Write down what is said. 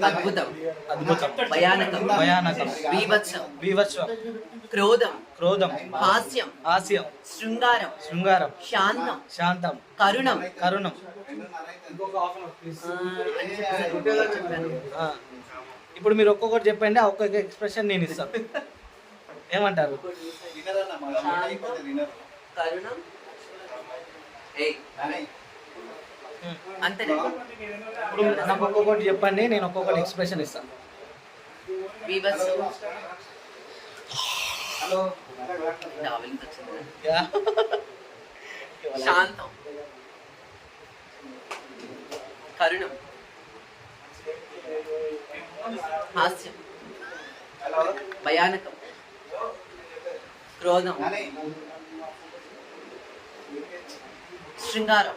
అద్భుతం, అద్భుతం, భయానకం, భయానకం, బీభత్సం, బీభత్సం, క్రోధం, క్రోధం, హాస్యం, హాస్యం, శృంగారం, శృంగారం, శాంతం, శాంతం, కరుణం. కరుణం. ఆ, ఇప్పుడు మీరు ఒక్కొక్కటి చెప్పండి, ఆ ఒక్కొక్క ఎక్స్ప్రెషన్ నేను ఇస్తాను. ఏమంటారు? కరుణం, అంతేనా? ఇప్పుడు నాకు ఒక్కొక్కటి చెప్పండి, నేను ఒక్కొక్కటి ఎక్స్ప్రెషన్ ఇస్తాను. బీభత్సం, యా. శాంతం, కరుణం, హాస్యం, భయానకం, క్రోధం, శృంగారం,